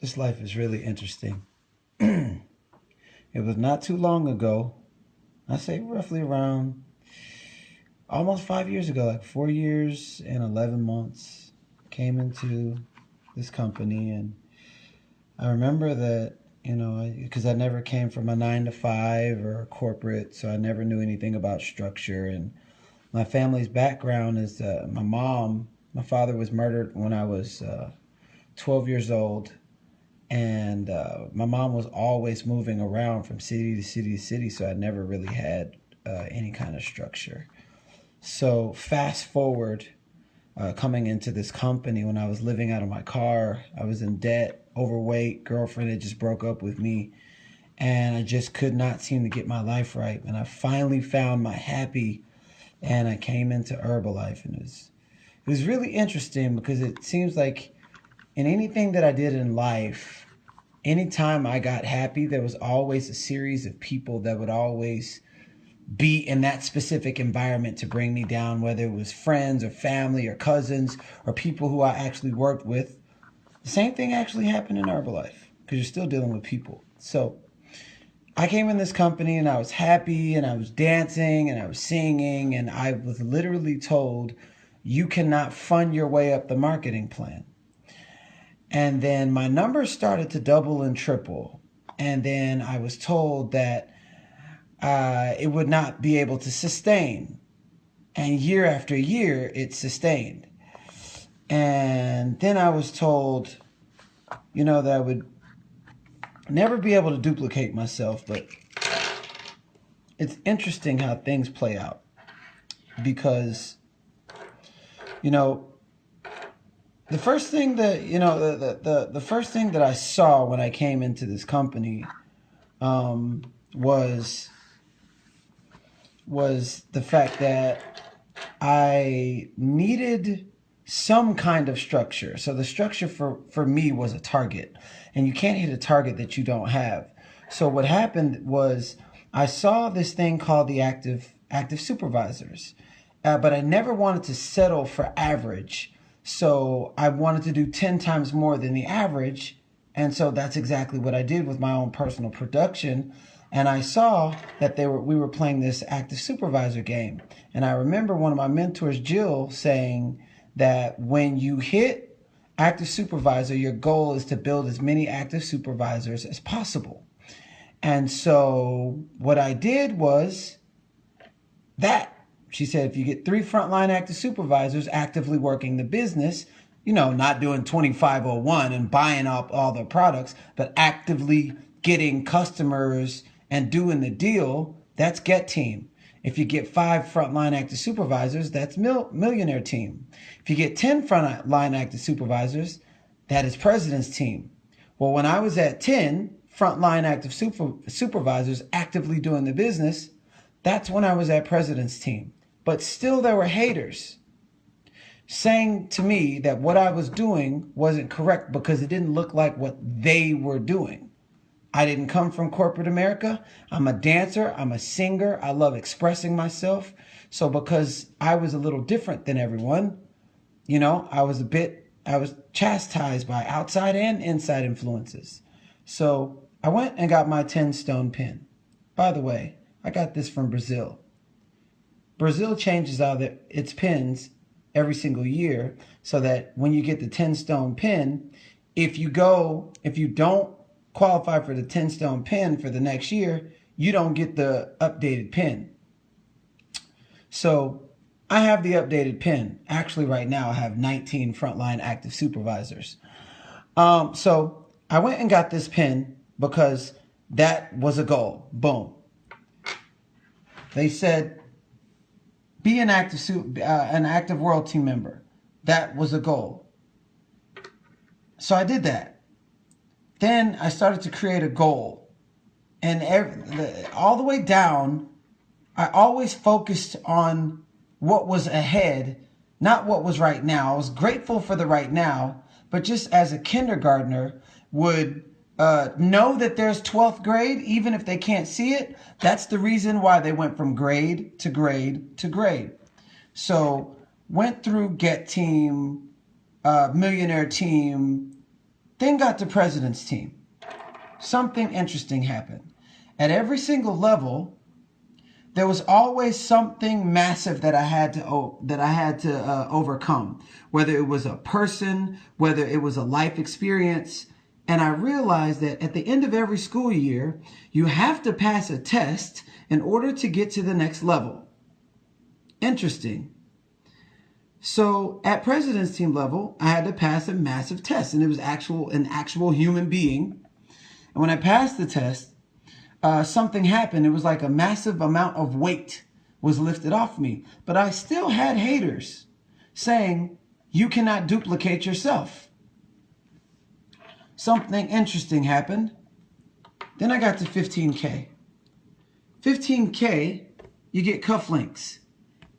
This life is really interesting. It was not too long ago, I say roughly around almost 5 years ago, like 4 years and 11 months, came into this company. And I remember that, because I never came from a 9 to 5 or a corporate, so I never knew anything about structure. And my family's background is my father was murdered when I was 12 years old. And my mom was always moving around from city to city to city, so I never really had any kind of structure. So fast forward, coming into this company, when I was living out of my car, I was in debt, overweight, girlfriend had just broke up with me, and I just could not seem to get my life right. And I finally found my happy, and I came into Herbalife, and it was really interesting because it seems like in anything that I did in life, anytime I got happy, there was always a series of people that would always be in that specific environment to bring me down, whether it was friends or family or cousins or people who I actually worked with. The same thing actually happened in Herbalife because you're still dealing with people. So I came in this company and I was happy and I was dancing and I was singing, and I was literally told, you cannot fund your way up the marketing plan. And then my numbers started to double and triple. And then I was told that it would not be able to sustain. And year after year, it sustained. And then I was told, that I would never be able to duplicate myself. But it's interesting how things play out. Because, the first thing that the first thing that I saw when I came into this company was the fact that I needed some kind of structure. So the structure for me was a target, and you can't hit a target that you don't have. So what happened was I saw this thing called the active supervisors, but I never wanted to settle for average. So I wanted to do 10 times more than the average. And so that's exactly what I did with my own personal production. And I saw that we were playing this active supervisor game. And I remember one of my mentors, Jill, saying that when you hit active supervisor, your goal is to build as many active supervisors as possible. And so what I did was that. She said, if you get 3 frontline active supervisors actively working the business, not doing 2501 and buying up all the products, but actively getting customers and doing the deal, that's Get Team. If you get 5 frontline active supervisors, that's Millionaire Team. If you get 10 frontline active supervisors, that is President's Team. Well, when I was at 10 frontline active supervisors actively doing the business, that's when I was at President's Team. But still there were haters saying to me that what I was doing wasn't correct because it didn't look like what they were doing. I didn't come from corporate America. I'm a dancer. I'm a singer. I love expressing myself. So because I was a little different than everyone, I was chastised by outside and inside influences. So I went and got my 10-stone pen. By the way, I got this from Brazil. Brazil changes out its pins every single year so that when you get the 10-stone pin, if you don't qualify for the 10-stone pin for the next year, you don't get the updated pin. So I have the updated pin. Actually, right now I have 19 frontline active supervisors. So I went and got this pin because that was a goal. Boom. They said, be an active world team member. That was a goal. So I did that. Then I started to create a goal. And all the way down, I always focused on what was ahead, not what was right now. I was grateful for the right now, but just as a kindergartner would know that there's 12th grade, even if they can't see it. That's the reason why they went from grade to grade to grade. So went through Get Team, millionaire team, then got to president's team. Something interesting happened. At every single level, there was always something massive that I had to overcome, whether it was a person, whether it was a life experience. And I realized that at the end of every school year, you have to pass a test in order to get to the next level. Interesting. So at president's team level, I had to pass a massive test, and it was an actual human being. And when I passed the test, something happened. It was like a massive amount of weight was lifted off me. But I still had haters saying, you cannot duplicate yourself. Something interesting happened. Then I got to 15K. 15K, you get cufflinks.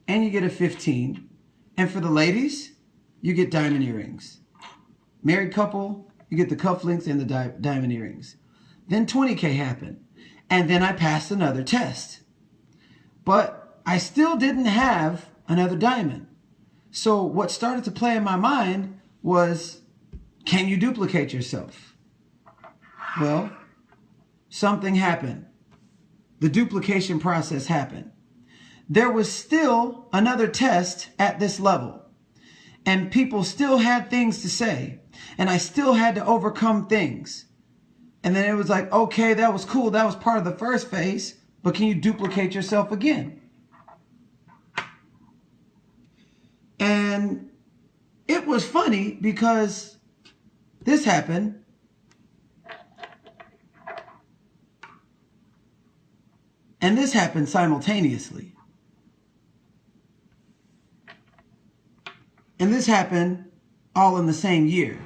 And you get a 15. And for the ladies, you get diamond earrings. Married couple, you get the cufflinks and the diamond earrings. Then 20K happened. And then I passed another test. But I still didn't have another diamond. So what started to play in my mind was, can you duplicate yourself? Well, something happened. The duplication process happened. There was still another test at this level. And people still had things to say. And I still had to overcome things. And then it was like, okay, that was cool. That was part of the first phase. But can you duplicate yourself again? And it was funny because this happened. And this happened simultaneously. And this happened all in the same year.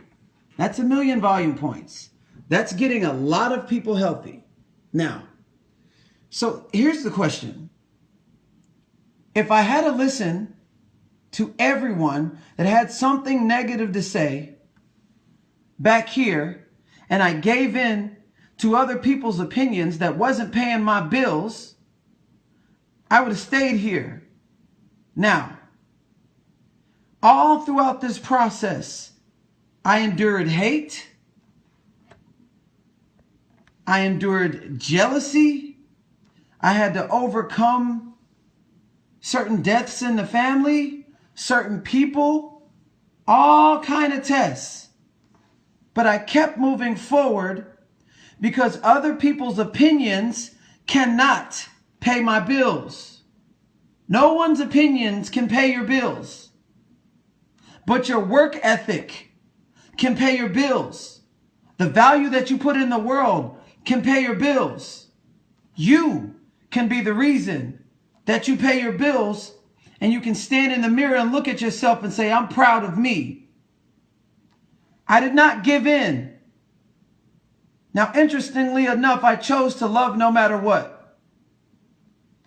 That's 1 million volume points. That's getting a lot of people healthy. Now, so here's the question. If I had to listen to everyone that had something negative to say back here, and I gave in to other people's opinions that wasn't paying my bills, I would have stayed here. Now, all throughout this process, I endured hate. I endured jealousy. I had to overcome certain deaths in the family, certain people, all kind of tests. But I kept moving forward because other people's opinions cannot pay my bills. No one's opinions can pay your bills. But your work ethic can pay your bills. The value that you put in the world can pay your bills. You can be the reason that you pay your bills, and you can stand in the mirror and look at yourself and say, I'm proud of me. I did not give in. Now, interestingly enough, I chose to love no matter what.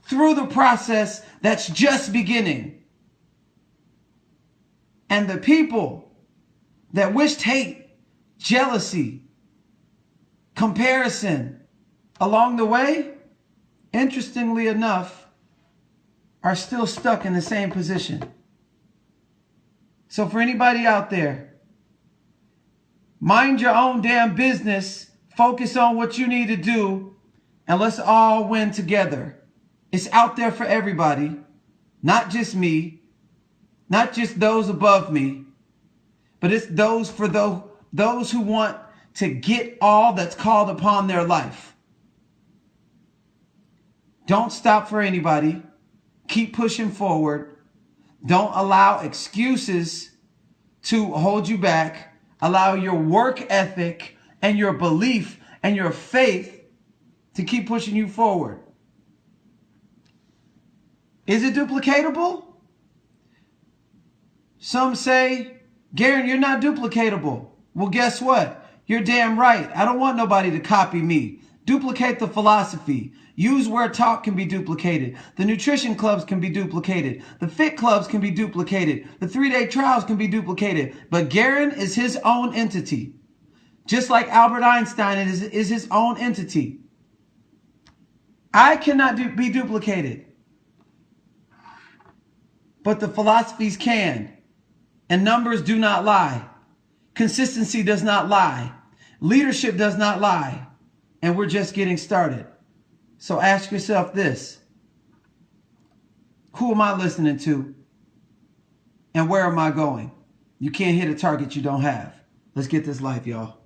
Through the process that's just beginning. And the people that wished hate, jealousy, comparison along the way, interestingly enough, are still stuck in the same position. So for anybody out there, mind your own damn business, focus on what you need to do, and let's all win together. It's out there for everybody, not just me, not just those above me, but it's those for those who want to get all that's called upon their life. Don't stop for anybody. Keep pushing forward. Don't allow excuses to hold you back. Allow your work ethic and your belief and your faith to keep pushing you forward. Is it duplicatable? Some say, Garrain, you're not duplicatable. Well, guess what? You're damn right. I don't want nobody to copy me. Duplicate the philosophy. Use where talk can be duplicated. The nutrition clubs can be duplicated. The fit clubs can be duplicated. The 3-day trials can be duplicated. But Garrain is his own entity. Just like Albert Einstein is his own entity. I cannot be duplicated. But the philosophies can. And numbers do not lie. Consistency does not lie. Leadership does not lie. And we're just getting started. So ask yourself this. Who am I listening to? And where am I going? You can't hit a target you don't have. Let's get this life, y'all.